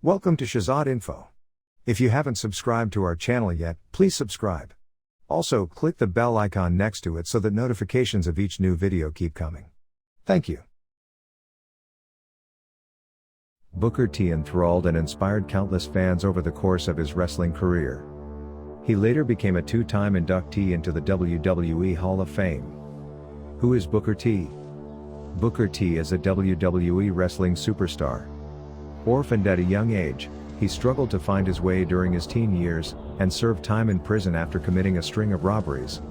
Welcome to Shahzad Info. If you haven't subscribed to our channel yet, please subscribe. Also, click the bell icon next to it so that notifications of each new video keep coming. Thank you. Booker T enthralled and inspired countless fans over the course of his wrestling career. He later became a two-time inductee into the WWE Hall of Fame. Who is Booker T? Booker T is a WWE wrestling superstar. Orphaned at a young age, he struggled to find his way during his teen years, and served time in prison after committing a string of robberies.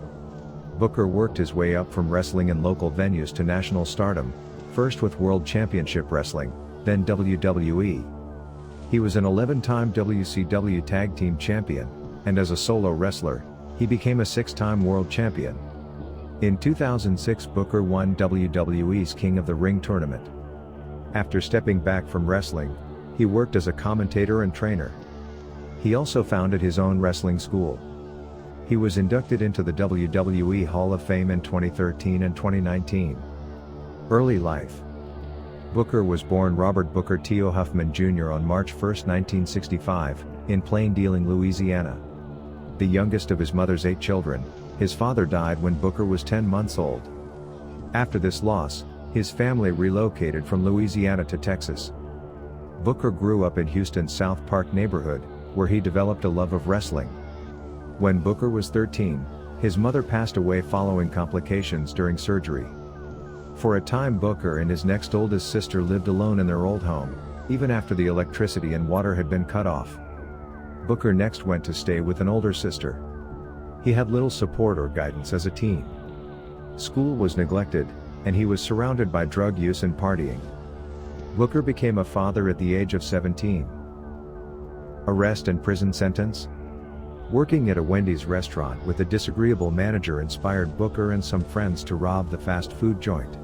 Booker worked his way up from wrestling in local venues to national stardom, first with World Championship Wrestling, then WWE. He was an 11-time WCW Tag Team Champion, and as a solo wrestler, he became a 6-time World Champion. In 2006, Booker won WWE's King of the Ring tournament. After stepping back from wrestling, he worked as a commentator and trainer. He also founded his own wrestling school. He was inducted into the WWE Hall of Fame in 2013 and 2019. Early life. Booker was born Robert Booker T.O. Huffman Jr. on March 1, 1965, in Plain Dealing, Louisiana. The youngest of his mother's 8 children, his father died when Booker was 10 months old. After this loss, his family relocated from Louisiana to Texas. Booker grew up in Houston's South Park neighborhood, where he developed a love of wrestling. When Booker was 13, his mother passed away following complications during surgery. For a time, Booker and his next oldest sister lived alone in their old home, even after the electricity and water had been cut off. Booker next went to stay with an older sister. He had little support or guidance as a teen. School was neglected, and he was surrounded by drug use and partying. Booker became a father at the age of 17. Arrest and prison sentence? Working at a Wendy's restaurant with a disagreeable manager inspired Booker and some friends to rob the fast food joint.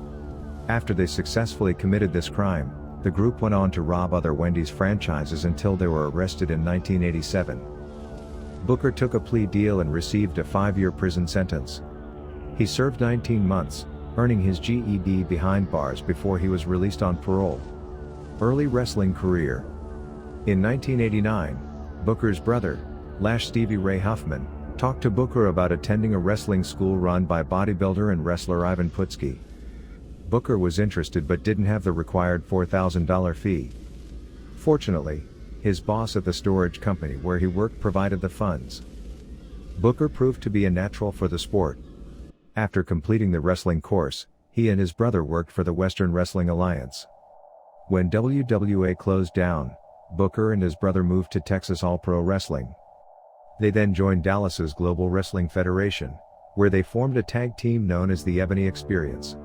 After they successfully committed this crime, the group went on to rob other Wendy's franchises until they were arrested in 1987. Booker took a plea deal and received a 5-year prison sentence. He served 19 months, earning his GED behind bars before he was released on parole. Early wrestling career. In 1989, Booker's brother, Stevie Ray Huffman, talked to Booker about attending a wrestling school run by bodybuilder and wrestler Ivan Putski. Booker was interested but didn't have the required $4,000 fee. Fortunately, his boss at the storage company where he worked provided the funds. Booker proved to be a natural for the sport. After completing the wrestling course, he and his brother worked for the Western Wrestling Alliance. When WWA closed down, Booker and his brother moved to Texas All Pro Wrestling. They then joined Dallas's Global Wrestling Federation, where they formed a tag team known as the Ebony Experience.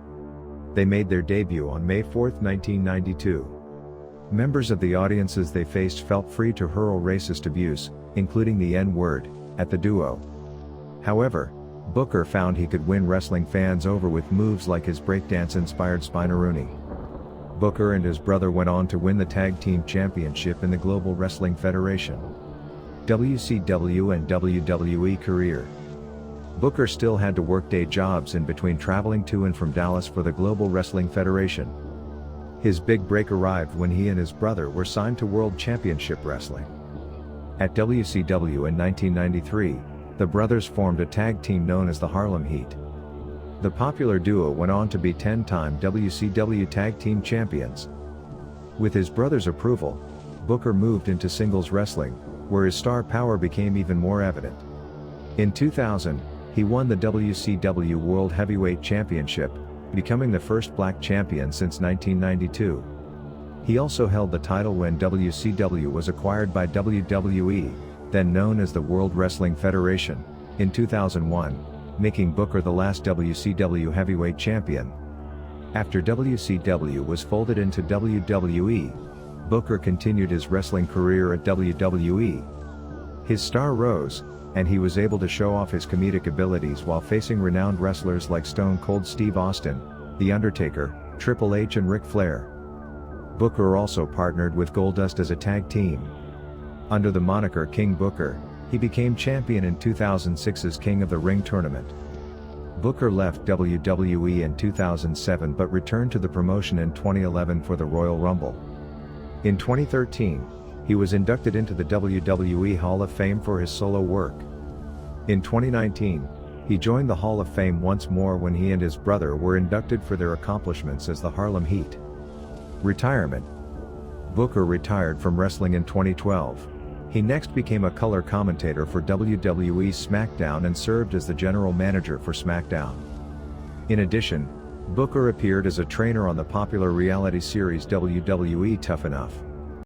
They made their debut on May 4, 1992. Members of the audiences they faced felt free to hurl racist abuse, including the N-word, at the duo. However, Booker found he could win wrestling fans over with moves like his breakdance-inspired Spinaroonie. Booker and his brother went on to win the Tag Team Championship in the Global Wrestling Federation, WCW and WWE Career. Booker still had to work day jobs in between traveling to and from Dallas for the Global Wrestling Federation. His big break arrived when he and his brother were signed to World Championship Wrestling. At WCW in 1993, the brothers formed a tag team known as the Harlem Heat. The popular duo went on to be 10-time WCW Tag Team Champions. With his brother's approval, Booker moved into singles wrestling, where his star power became even more evident. In 2000, he won the WCW World Heavyweight Championship, becoming the first black champion since 1992. He also held the title when WCW was acquired by WWE, then known as the World Wrestling Federation, in 2001, making Booker the last WCW Heavyweight Champion. After WCW was folded into WWE, Booker continued his wrestling career at WWE. His star rose, and he was able to show off his comedic abilities while facing renowned wrestlers like Stone Cold Steve Austin, The Undertaker, Triple H and Ric Flair. Booker also partnered with Goldust as a tag team. Under the moniker King Booker, he became champion in 2006's King of the Ring tournament. Booker left WWE in 2007 but returned to the promotion in 2011 for the Royal Rumble. In 2013, He was inducted into the WWE Hall of Fame for his solo work. In 2019, he joined the Hall of Fame once more when he and his brother were inducted for their accomplishments as the Harlem Heat. Retirement. Booker retired from wrestling in 2012. He next became a color commentator for WWE SmackDown and served as the general manager for SmackDown. In addition, Booker appeared as a trainer on the popular reality series WWE Tough Enough.